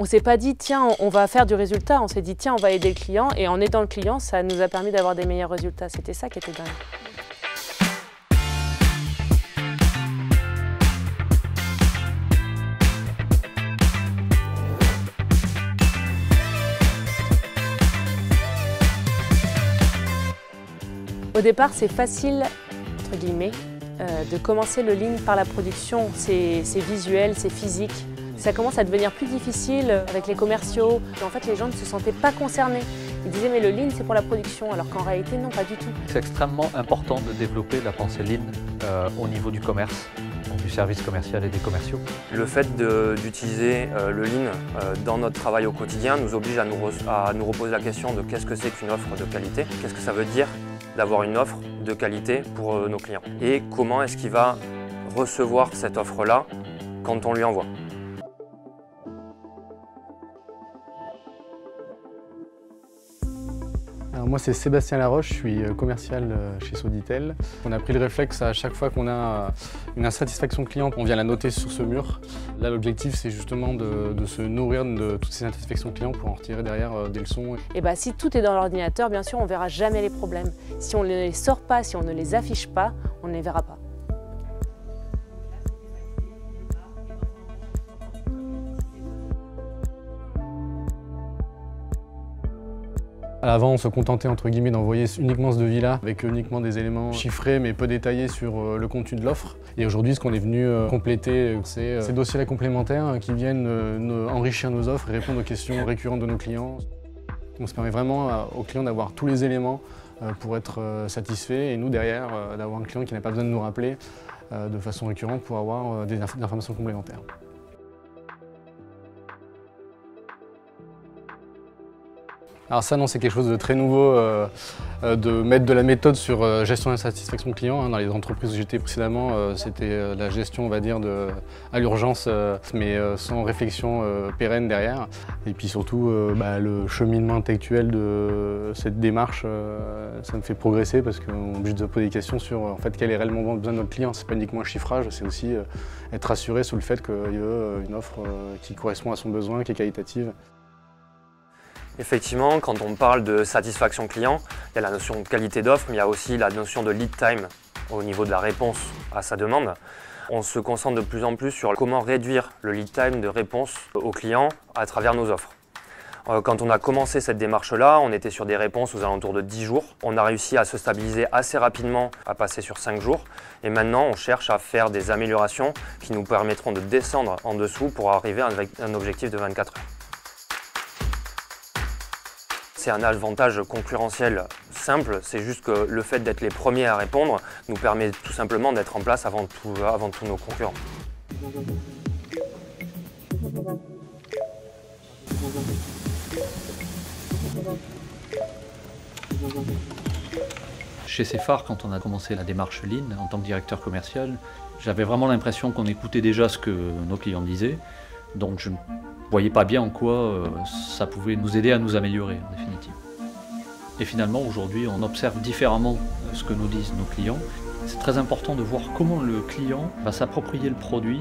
On s'est pas dit, tiens, on va faire du résultat, on s'est dit, tiens, on va aider le client, et en aidant le client, ça nous a permis d'avoir des meilleurs résultats. C'était ça qui était dingue. Au départ, c'est facile, entre guillemets, de commencer le lean par la production. C'est visuel, c'est physique. Ça commence à devenir plus difficile avec les commerciaux. En fait, les gens ne se sentaient pas concernés. Ils disaient mais le lean c'est pour la production, alors qu'en réalité non, pas du tout. C'est extrêmement important de développer la pensée lean au niveau du commerce, donc du service commercial et des commerciaux. Le fait d'utiliser le lean dans notre travail au quotidien nous oblige à nous reposer la question de qu'est-ce que c'est qu'une offre de qualité, qu'est-ce que ça veut dire d'avoir une offre de qualité pour nos clients et comment est-ce qu'il va recevoir cette offre-là quand on lui envoie. Alors moi c'est Sébastien Laroche, je suis commercial chez Soditel. On a pris le réflexe à chaque fois qu'on a une insatisfaction client, on vient la noter sur ce mur. Là l'objectif c'est justement de se nourrir de toutes ces insatisfactions clients pour en retirer derrière des leçons. Et bah, si tout est dans l'ordinateur, bien sûr on ne verra jamais les problèmes. Si on ne les sort pas, si on ne les affiche pas, on ne les verra pas. Avant, on se contentait entre guillemets d'envoyer uniquement ce devis-là avec uniquement des éléments chiffrés mais peu détaillés sur le contenu de l'offre. Et aujourd'hui, ce qu'on est venu compléter, c'est ces dossiers-là complémentaires qui viennent enrichir nos offres et répondre aux questions récurrentes de nos clients. On se permet vraiment aux clients d'avoir tous les éléments pour être satisfaits et nous derrière d'avoir un client qui n'a pas besoin de nous rappeler de façon récurrente pour avoir des informations complémentaires. Alors ça non, c'est quelque chose de très nouveau, de mettre de la méthode sur gestion d'insatisfaction client. Dans les entreprises où j'étais précédemment, c'était la gestion, on va dire, à l'urgence, mais sans réflexion pérenne derrière. Et puis surtout, le cheminement intellectuel de cette démarche, ça me fait progresser parce qu'on est obligé de se poser des questions sur en fait, quel est réellement besoin de notre client. C'est pas uniquement un chiffrage, c'est aussi être rassuré sur le fait qu'il y a une offre qui correspond à son besoin, qui est qualitative. Effectivement, quand on parle de satisfaction client, il y a la notion de qualité d'offre, mais il y a aussi la notion de lead time au niveau de la réponse à sa demande. On se concentre de plus en plus sur comment réduire le lead time de réponse aux clients à travers nos offres. Quand on a commencé cette démarche-là, on était sur des réponses aux alentours de 10 jours. On a réussi à se stabiliser assez rapidement, à passer sur 5 jours. Et maintenant, on cherche à faire des améliorations qui nous permettront de descendre en dessous pour arriver à un objectif de 24 heures. C'est un avantage concurrentiel simple, c'est juste que le fait d'être les premiers à répondre nous permet tout simplement d'être en place avant tous nos concurrents. Chez Cefar, quand on a commencé la démarche Lean en tant que directeur commercial, j'avais vraiment l'impression qu'on écoutait déjà ce que nos clients disaient. Donc je ne voyais pas bien en quoi ça pouvait nous aider à nous améliorer en définitive. Et finalement aujourd'hui on observe différemment ce que nous disent nos clients. C'est très important de voir comment le client va s'approprier le produit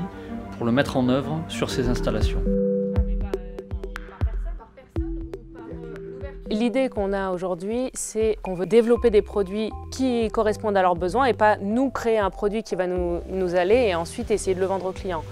pour le mettre en œuvre sur ses installations. L'idée qu'on a aujourd'hui, c'est qu'on veut développer des produits qui correspondent à leurs besoins et pas nous créer un produit qui va nous aller et ensuite essayer de le vendre aux clients.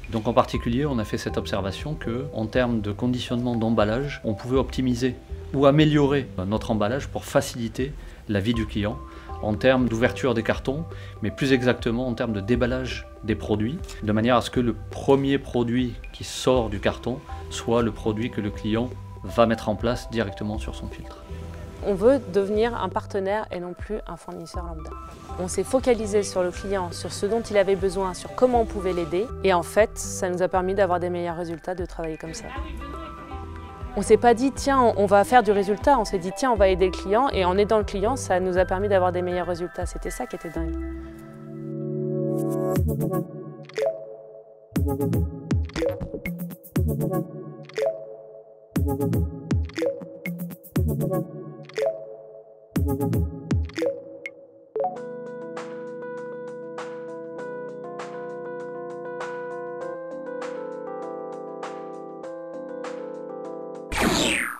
Donc en particulier, on a fait cette observation qu'en termes de conditionnement d'emballage, on pouvait optimiser ou améliorer notre emballage pour faciliter la vie du client en termes d'ouverture des cartons, mais plus exactement en termes de déballage des produits, de manière à ce que le premier produit qui sort du carton soit le produit que le client va mettre en place directement sur son filtre. On veut devenir un partenaire et non plus un fournisseur lambda. On s'est focalisé sur le client, sur ce dont il avait besoin, sur comment on pouvait l'aider. Et en fait, ça nous a permis d'avoir des meilleurs résultats, de travailler comme ça. On s'est pas dit, tiens, on va faire du résultat. On s'est dit, tiens, on va aider le client. Et en aidant le client, ça nous a permis d'avoir des meilleurs résultats. C'était ça qui était dingue. Bye.